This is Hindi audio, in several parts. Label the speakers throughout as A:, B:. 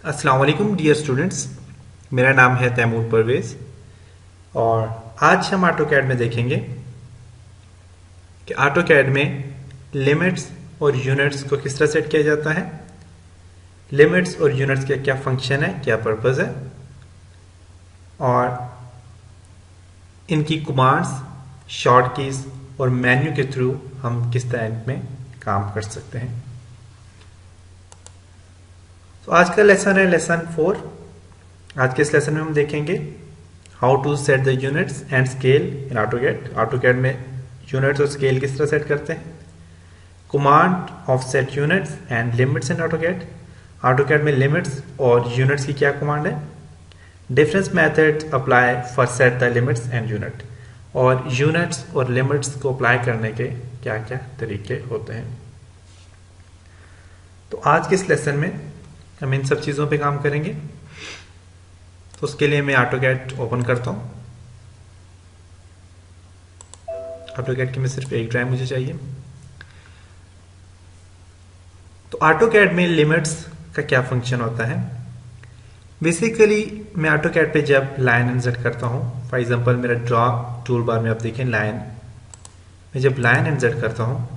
A: अस्सलाम वालेकुम डियर स्टूडेंट्स। मेरा नाम है तैमूर परवेज़ और आज हम ऑटोकैड में देखेंगे कि ऑटोकैड में लिमिट्स और यूनिट्स को किस तरह सेट किया जाता है, लिमिट्स और यूनिट्स का क्या फंक्शन है, क्या पर्पस है और इनकी कमांड्स, शॉर्ट कीज और मेन्यू के थ्रू हम किस तरह में काम कर सकते हैं। तो आज का लेसन है लेसन 4। आज के इस लेसन में हम देखेंगे how to set the units and scale in AutoCAD. AutoCAD में यूनिट्स और स्केल किस तरह सेट करते हैं, command of set units and limits in AutoCAD. AutoCAD में लिमिट्स और यूनिट्स की क्या कमांड है, difference methods apply for set the limits and unit, और यूनिट्स और लिमिट्स को अप्लाई करने के क्या क्या तरीके होते हैं। तो आज के इस लेसन में हम इन सब चीज़ों पे काम करेंगे। तो उसके लिए मैं ऑटोकैड ओपन करता हूँ। ऑटोकैड की में सिर्फ एक ड्राइव मुझे चाहिए। तो ऑटोकैड में लिमिट्स का क्या फंक्शन होता है। बेसिकली मैं ऑटोकैड पे जब लाइन इंसर्ट करता हूँ, फॉर एग्जांपल मेरा ड्रॉ टूल बार में आप देखें लाइन, मैं जब लाइन इंसर्ट करता हूँ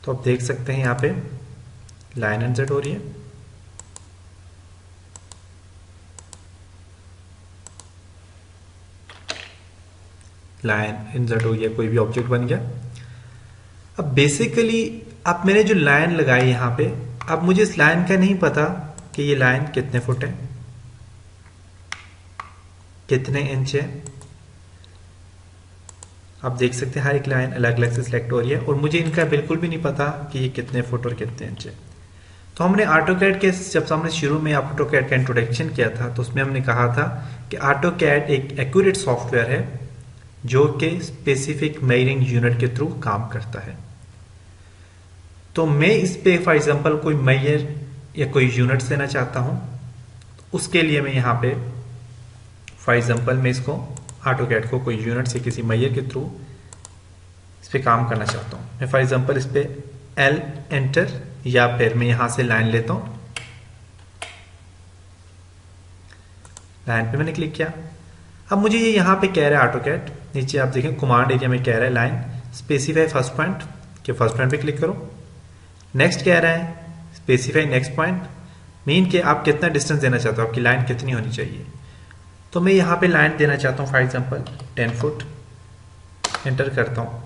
A: तो आप देख सकते हैं यहाँ पे लाइन इंसर्ट हो रही है। लाइन इंसर्ट हो गया, कोई भी ऑब्जेक्ट बन गया। अब बेसिकली अब मैंने जो लाइन लगाई यहाँ पे, अब मुझे इस लाइन का नहीं पता कि ये लाइन कितने फुट है, कितने इंच है। आप देख सकते हैं हर एक लाइन अलग अलग से सिलेक्ट हो रही है और मुझे इनका बिल्कुल भी नहीं पता कि ये कितने फुट और कितने इंच है। तो हमने ऑटोकैड के जब हमने शुरू में ऑटोकैड का इंट्रोडक्शन किया था तो उसमें हमने कहा था कि ऑटोकैड एक एक्यूरेट सॉफ्टवेयर है जो कि स्पेसिफिक मेजरिंग यूनिट के थ्रू काम करता है। तो मैं इस पे फॉर एग्जांपल कोई मेजर या कोई यूनिट देना चाहता हूं, उसके लिए मैं यहाँ पे फॉर एग्जांपल मैं इसको ऑटोकैड को कोई यूनिट से किसी मेजर के थ्रू इस पे काम करना चाहता हूँ। मैं फॉर एग्जांपल इस पे L एंटर, या फिर मैं यहां से लाइन लेता हूं, लाइन पे मैंने क्लिक किया। अब मुझे ये यहां पे कह रहा है ऑटोकैड, नीचे आप देखें कमांड एरिया में कह रहा है लाइन स्पेसिफाई फर्स्ट पॉइंट, के फर्स्ट पॉइंट पे क्लिक करो। नेक्स्ट कह रहा है स्पेसिफाई नेक्स्ट पॉइंट, मीन के आप कितना डिस्टेंस देना चाहते हो, आपकी लाइन कितनी होनी चाहिए। तो मैं यहाँ पे लाइन देना चाहता हूँ फॉर एग्जांपल 10 फुट, एंटर करता हूँ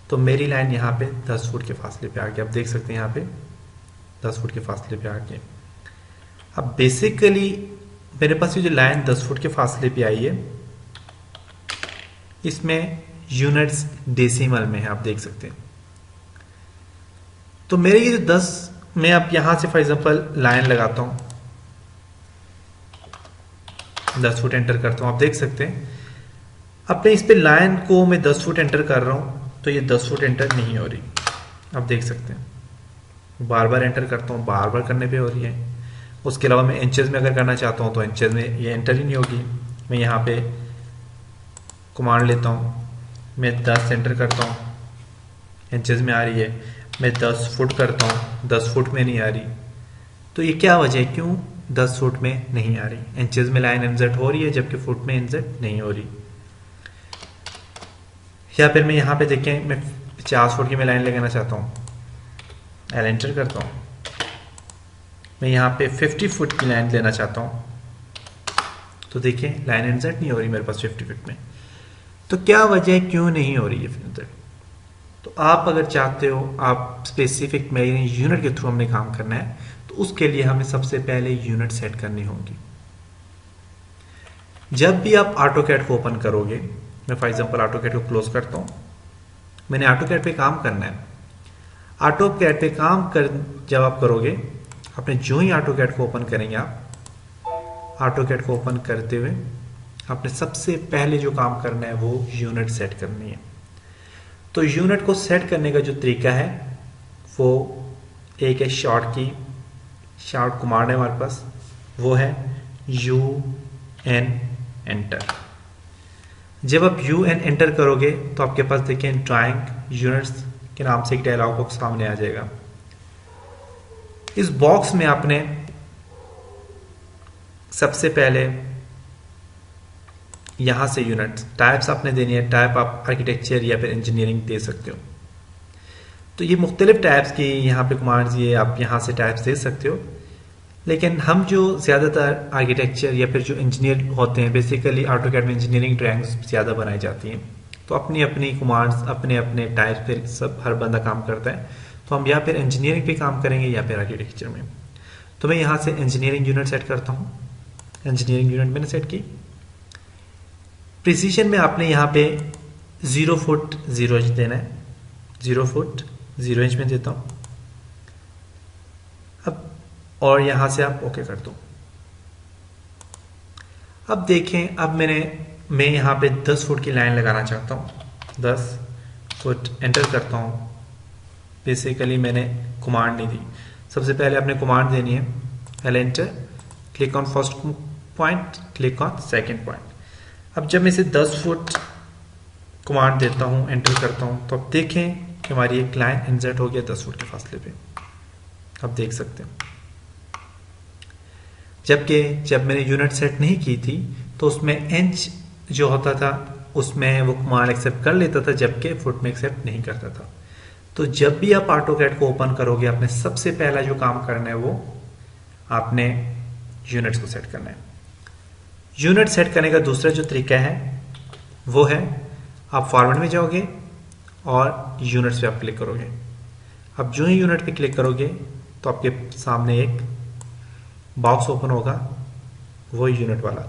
A: तो मेरी लाइन यहाँ पे 10 फुट के फासले पे आ गई। आप देख सकते हैं यहाँ पे 10 फुट के फासले पे आ गए। अब बेसिकली मेरे पास ये जो लाइन 10 फुट के फासले पे आई है, इसमें यूनिट्स डेसिमल में है, आप देख सकते हैं। तो मेरे ये जो 10, मैं अब यहां से फॉर एग्जांपल लाइन लगाता हूं, 10 फुट एंटर करता हूं, आप देख सकते हैं। अब मैं इस पे लाइन को मैं 10 फुट एंटर कर रहा हूं तो ये 10 फुट एंटर नहीं हो रही, आप देख सकते हैं। बार बार एंटर करता हूं, बार बार करने पे हो रही है। उसके अलावा मैं इंचेस में अगर करना चाहता हूं तो इंचेस में ये एंटर ही नहीं होगी। मैं यहाँ पे कमांड लेता हूँ, मैं 10 एंटर करता हूँ, इंचेस में आ रही है। मैं 10 फुट करता हूँ, 10 फुट में नहीं आ रही। तो ये क्या वजह है, क्यों 10 फुट में नहीं आ रही। इंचेस में लाइन इंसर्ट हो रही है जबकि फुट में इंसर्ट नहीं हो रही। या फिर मैं यहाँ पे देखें, मैं 50 फुट की मैं लाइन लगाना चाहता हूँ, एल एंटर करता हूँ। मैं यहाँ पे 50 फुट की लाइन लेना चाहता हूँ तो देखिए लाइन इंसर्ट नहीं हो रही मेरे पास 50 फुट में। तो क्या वजह है, क्यों नहीं हो रही है इंसर्ट। तो आप अगर चाहते हो आप स्पेसिफिक मेजरिंग यूनिट के थ्रू हमने काम करना है तो उसके लिए हमें सबसे पहले यूनिट सेट करनी होगी। जब भी आप ऑटोकैड को ओपन करोगे, मैं फॉर एग्जांपल ऑटोकैड को क्लोज करता हूं, मैंने ऑटोकैड पे काम करना है। ऑटोकैड पे काम कर जब आप करोगे, अपने जो ही ऑटोकैड को ओपन करेंगे, आप ऑटोकैड को ओपन करते हुए आपने सबसे पहले जो काम करना है वो यूनिट सेट करनी है। तो यूनिट को सेट करने का जो तरीका है वो एक है शॉर्ट की, शॉर्ट कमांड है हमारे पास, वो है UN एंटर। जब आप UN एंटर करोगे तो आपके पास देखें ड्राइंग यूनिट्स के नाम से एक डायलॉग बॉक्स सामने आ जाएगा। इस बॉक्स में आपने सबसे पहले यहां से यूनिट्स टाइप्स आपने देनी है, टाइप आप आर्किटेक्चर या फिर इंजीनियरिंग दे सकते हो। तो ये मुख्तलिफ टाइप्स की यहाँ पे कमांड्स, ये आप यहाँ से टाइप्स दे सकते हो। लेकिन हम जो ज़्यादातर आर्किटेक्चर या फिर जो इंजीनियर होते हैं, बेसिकली ऑटोकैड में इंजीनियरिंग ड्राइंग्स ज़्यादा बनाई जाती हैं, तो अपनी अपनी कमांड्स अपने अपने टाइप्स पे सब हर बंदा काम करता है। तो हम या फिर इंजीनियरिंग पे काम करेंगे या फिर आर्किटेक्चर में। तो मैं यहाँ से इंजीनियरिंग यूनिट सेट करता हूँ। इंजीनियरिंग यूनिट मैंने सेट की। प्रिसीजन में आपने यहाँ पे 0 फुट 0 इंच देना है, 0 फुट 0 इंच में देता हूँ अब, और यहां से आप ओके कर दो। अब देखें, अब मैं यहां पे 10 फुट की लाइन लगाना चाहता हूं, 10 फुट एंटर करता हूं। बेसिकली मैंने कमांड नहीं दी, सबसे पहले आपने कमांड देनी है, L enter, click on first point, click on second point. अब जब मैं इसे 10 फुट कमांड देता हूं, एंटर करता हूं, तो अब देखें कि हमारी एक लाइन इंसर्ट हो गया 10 फुट के फासले पे। अब देख सकते हैं, जबकि जब मैंने यूनिट सेट नहीं की थी तो उसमें इंच जो होता था उसमें वो कमांड एक्सेप्ट कर लेता था, जबकि फुट में एक्सेप्ट नहीं करता था। तो जब भी आप ऑटोकैड को ओपन करोगे, आपने सबसे पहला जो काम करना है वो आपने यूनिट्स को सेट करना है। यूनिट सेट करने का दूसरा जो तरीका है वो है, आप फॉर्मेट में जाओगे और यूनिट्स पे आप क्लिक करोगे। अब जो ही यूनिट पे क्लिक करोगे तो आपके सामने एक बॉक्स ओपन होगा, वो यूनिट वाला।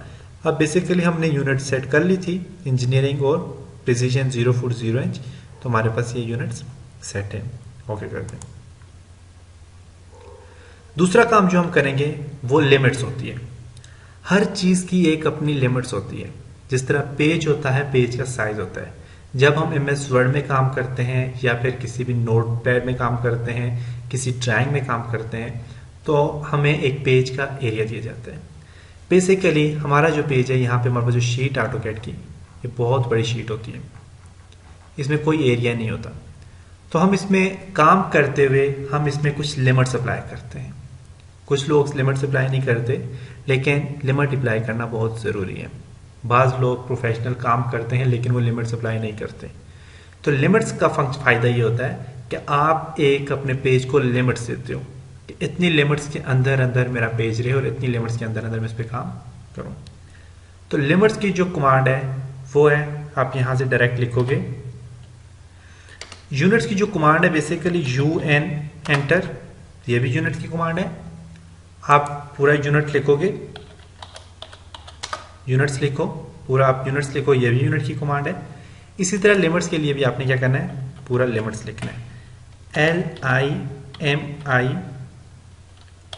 A: अब बेसिकली हमने यूनिट सेट कर ली थी, इंजीनियरिंग और प्रिसीजन 0 फुट 0 इंच, तो हमारे पास ये यूनिट्स सेट है। ओके कर दें। दूसरा काम जो हम करेंगे वो लिमिट्स होती है। हर चीज की एक अपनी लिमिट्स होती है। जिस तरह पेज होता है, पेज का साइज होता है। जब हम MS वर्ड में काम करते हैं या फिर किसी भी नोटपैड में काम करते हैं, किसी ड्राइंग में काम करते हैं, तो हमें एक पेज का एरिया दिया जाता है। बेसिकली हमारा जो पेज है, यहाँ पे हमारे पास जो शीट ऑटोकैड की, ये बहुत बड़ी शीट होती है, इसमें कोई एरिया नहीं होता। तो हम इसमें काम करते हुए हम इसमें कुछ लिमिट्स अप्लाई करते हैं। कुछ लोग लिमिट्स अप्लाई नहीं करते, लेकिन लिमिट अप्लाई करना बहुत ज़रूरी है। बाज़ लोग प्रोफेशनल काम करते हैं लेकिन वो लिमिट्स अप्लाई नहीं करते। तो लिमिट्स का फ़ायदा ये होता है कि आप एक अपने पेज को लिमिट्स देते हो कि इतनी लिमिट्स के अंदर अंदर मेरा पेज रहे और इतनी लिमिट्स के अंदर अंदर मैं इस पर काम करूँ। तो लिमिट्स की जो कमांड है वो है, आप यहाँ से डायरेक्ट लिखोगे। यूनिट्स की जो कमांड है बेसिकली UN एंटर, ये भी यूनिट की कमांड है। आप पूरा यूनिट लिखोगे, यूनिट्स लिखो पूरा, आप यूनिट्स लिखो, ये भी यूनिट की कमांड है। इसी तरह लिमिट्स के लिए भी आपने क्या करना है, पूरा लिमिट्स लिखना है,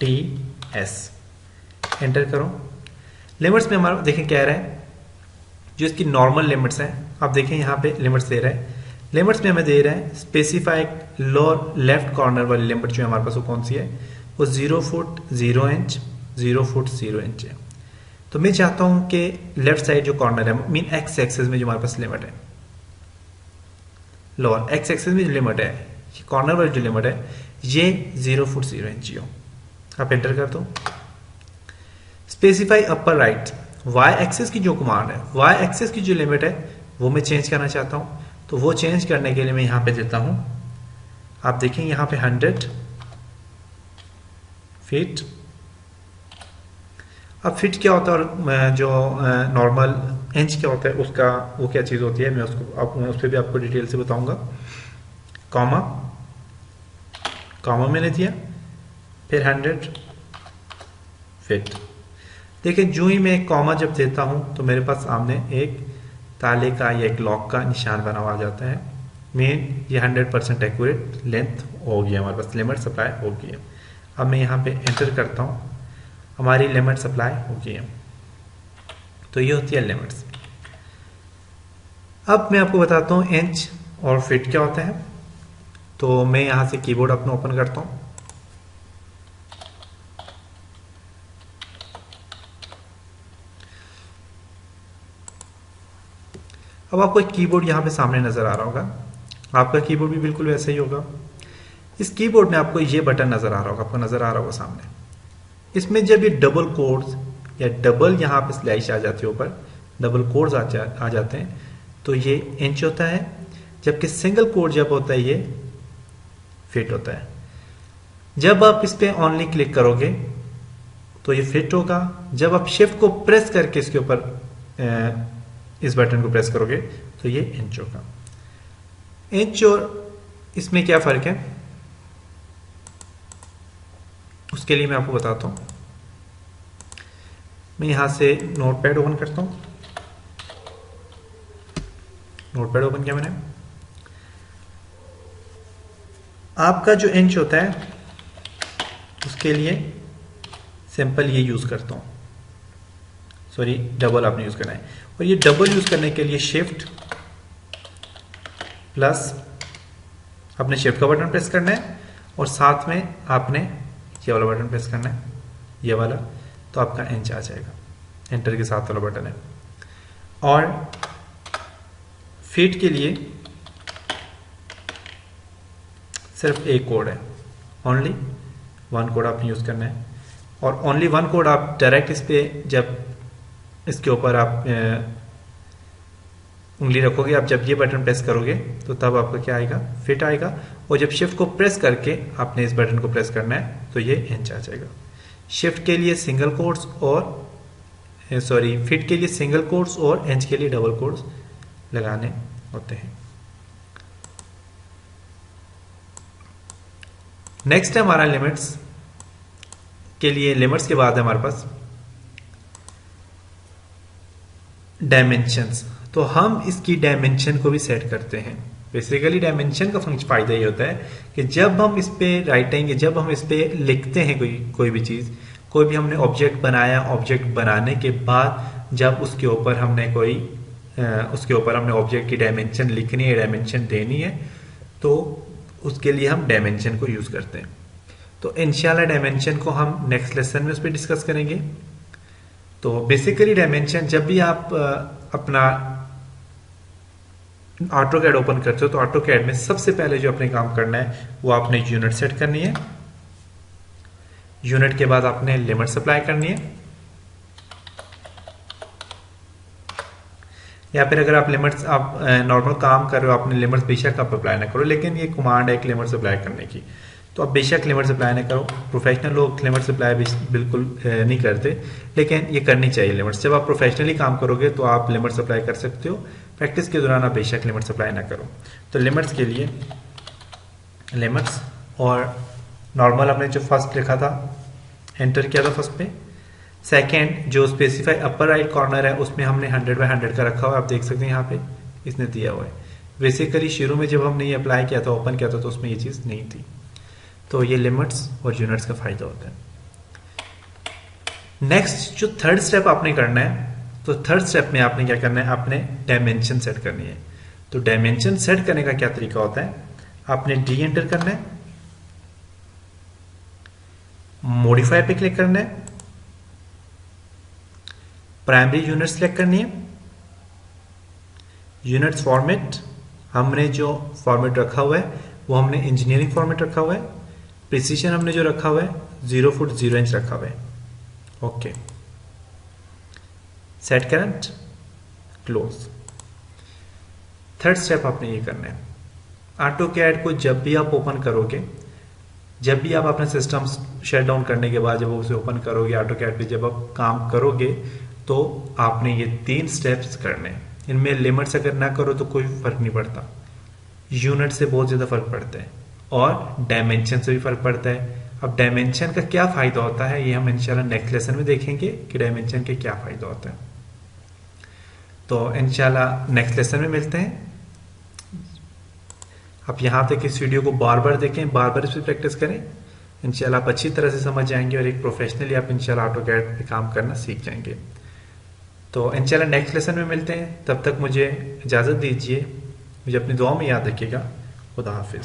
A: LIMITS एंटर करो। लिमिट्स में हमारा देखें क्या रहा है, जो इसकी नॉर्मल लिमिट्स हैं, आप देखें यहाँ पे लिमिट्स दे रहा है। लिमिट्स में हमें दे रहा है स्पेसिफाइड लोअर लेफ्ट कॉर्नर वाली लिमिट जो हमारे पास वो कौन सी है, वो 0 फुट 0 इंच 0 फुट 0 इंच है। तो मैं चाहता हूं कि लेफ्ट साइड जो कॉर्नर है, मीन एक्स एक्सेस में जो हमारे पास लिमिट है, लोअर एक्स एक्सेस में जो लिमिट है, कॉर्नर वाली जो लिमिट है, ये 0 फुट 0 इंच हो। आप एंटर कर दो। Specify upper right, Y axis की जो कमांड है, वाई एक्सेस की जो लिमिट है वो मैं चेंज करना चाहता हूं। तो वो चेंज करने के लिए मैं यहां पे देता हूं, आप देखें यहां पे 100 फीट। अब फिट क्या होता है और जो नॉर्मल इंच क्या होता है, उसका वो क्या चीज़ होती है, मैं उस पर भी आपको डिटेल से बताऊंगा। कॉमा, कॉमा मैंने दिया, फिर 100 फिट। देखिए जो ही मैं कॉमा जब देता हूं तो मेरे पास सामने एक ताले का या एक लॉक का निशान बना हुआ जाता है। मेन ये 100% एक्यूरेट लेंथ हो गया, हमारे पास लिमिट सप्लाई हो गई है। अब मैं यहाँ पे एंटर करता हूँ, हमारी लिमिट सप्लाई हो गई है। तो ये होती है लिमिट्स। अब मैं आपको बताता हूँ इंच और फिट क्या होता है। तो मैं यहाँ से कीबोर्ड अपना ओपन करता हूँ। अब आपको एक कीबोर्ड यहाँ पे सामने नजर आ रहा होगा, आपका कीबोर्ड भी बिल्कुल वैसा ही होगा। इस कीबोर्ड में आपको ये बटन नजर आ रहा होगा, आपको नजर आ रहा होगा सामने। इसमें जब ये डबल कोट्स या डबल यहाँ पे स्लैश आ जाती है ऊपर, डबल कोड्स आ जाते हैं, तो ये इंच होता है। जबकि सिंगल कोड जब होता है ये फिट होता है। जब आप इस पे ओनली क्लिक करोगे तो ये फिट होगा। जब आप शिफ्ट को प्रेस करके इसके ऊपर इस बटन को प्रेस करोगे तो ये इंच होगा। इंच और इसमें क्या फर्क है उसके लिए मैं आपको बताता हूं। मैं यहां से नोटपैड ओपन करता हूं। नोटपैड ओपन किया मैंने। आपका जो इंच होता है उसके लिए सिंपल ये यूज करता हूं, सॉरी डबल आपने यूज करना है। और ये डबल यूज करने के लिए शिफ्ट प्लस अपने शिफ्ट का बटन प्रेस करना है और साथ में आपने ये वाला बटन प्रेस करना है, ये वाला, तो आपका इंच आ जाएगा। एंटर के साथ वाला बटन है। और फीट के लिए सिर्फ एक कोड है, ओनली वन कोड आपने यूज करना है। और ओनली वन कोड आप डायरेक्ट इस पे जब इसके ऊपर आप उंगली रखोगे, आप जब ये बटन प्रेस करोगे तो तब आपका क्या आएगा, फिट आएगा। और जब शिफ्ट को प्रेस करके आपने इस बटन को प्रेस करना है तो ये इंच आ जाएगा। शिफ्ट के लिए सिंगल कोड्स और सॉरी फिट के लिए सिंगल कोड्स और इंच के लिए डबल कोड्स लगाने होते हैं। नेक्स्ट है हमारा लिमिट्स के लिए। लिमिट्स के बाद है हमारे पास डायमेंशंस। तो हम इसकी डायमेंशन को भी सेट करते हैं। बेसिकली डायमेंशन का फायदा ये होता है कि जब हम इस पे राइटिंग, जब हम इस पे लिखते हैं कोई भी चीज, कोई भी हमने ऑब्जेक्ट बनाया, ऑब्जेक्ट बनाने के बाद जब उसके ऊपर हमने ऑब्जेक्ट की डायमेंशन लिखनी है, डायमेंशन देनी है, तो उसके लिए हम डायमेंशन को यूज करते हैं। तो इंशाल्लाह डायमेंशन को हम नेक्स्ट लेसन में उस पर डिस्कस करेंगे। तो बेसिकली डायमेंशन, जब भी आप अपना ऑटोकैड ओपन करते हो तो ऑटोकैड में सबसे पहले जो आपने काम करना है वो आपने यूनिट सेट करनी है। यूनिट के बाद आपने लिमिट्स अप्लाई करनी है, या फिर अगर आप लिमिट्स आप नॉर्मल काम कर रहे हो, आपने लिमिट्स बेशक आप अप्लाई ना करो, लेकिन ये कमांड है एक लिमिट्स अप्लाई करने की, तो आप बेशक लिमिट्स अप्लाई ना करो। प्रोफेशनल लोग लिमिट्स अप्लाई बिल्कुल नहीं करते, लेकिन ये करनी चाहिए लिमिट्स। जब आप प्रोफेशनली काम करोगे तो आप लिमिट्स अप्लाई कर सकते हो। प्रैक्टिस के दौरान आप बेशक लिमिट्स अप्लाई ना करो। तो लिमिट्स के लिए लिमिट्स और नॉर्मल आपने जो फर्स्ट लिखा था, एंटर किया था फर्स्ट पे। सेकेंड जो स्पेसिफाई अपर राइट कॉर्नर है उसमें हमने 100/100 का रखा हुआ है, आप देख सकते हैं यहाँ पे इसने दिया हुआ है। बेसिकली शुरू में जब हमने ये अप्लाई किया था, ओपन किया था, तो उसमें ये चीज़ नहीं थी। तो ये लिमिट्स और यूनिट्स का फायदा होता है। नेक्स्ट जो थर्ड स्टेप आपने करना है, तो थर्ड स्टेप में आपने क्या करना है, आपने डायमेंशन सेट करनी है। तो डायमेंशन सेट करने का क्या तरीका होता है, आपने डी एंटर करना है, मॉडिफाई पे क्लिक करना है, प्राइमरी यूनिट सेलेक्ट करनी है, यूनिट्स फॉर्मेट, हमने जो फॉर्मेट रखा हुआ है वो हमने इंजीनियरिंग फॉर्मेट रखा हुआ है। प्रिसीजन हमने जो रखा हुआ है 0 फुट 0 इंच रखा हुआ है। Okay, set current, close. Third step आपने ये करना है। ऑटोकैड को जब भी आप ओपन करोगे, जब भी आप अपना सिस्टम शट डाउन करने के बाद जब उसे ओपन करोगे ऑटोकैड पे, जब आप काम करोगे तो आपने ये 3 स्टेप्स करने हैं। इनमें लिमिट्स अगर ना करो तो कोई फर्क नहीं पड़ता, यूनिट से बहुत ज्यादा फर्क पड़ता है और डायमेंशन से भी फर्क पड़ता है। अब डायमेंशन का क्या फायदा होता है ये हम इंशाल्लाह नेक्स्ट लेसन में देखेंगे कि डायमेंशन के क्या फायदा होता है। तो इंशाल्लाह नेक्स्ट लेसन में मिलते हैं। आप यहां तक इस वीडियो को बार बार देखें, बार बार इस पर प्रैक्टिस करें, इंशाल्लाह आप अच्छी तरह से समझ जाएंगे और एक प्रोफेशनली आप इंशाल्लाह ऑटोकैड पे काम करना सीख जाएंगे। तो इंशाल्लाह नेक्स्ट लेसन में मिलते हैं। तब तक मुझे इजाज़त दीजिए, मुझे अपनी दुआ में याद रखिएगा। खुदा हाफिज।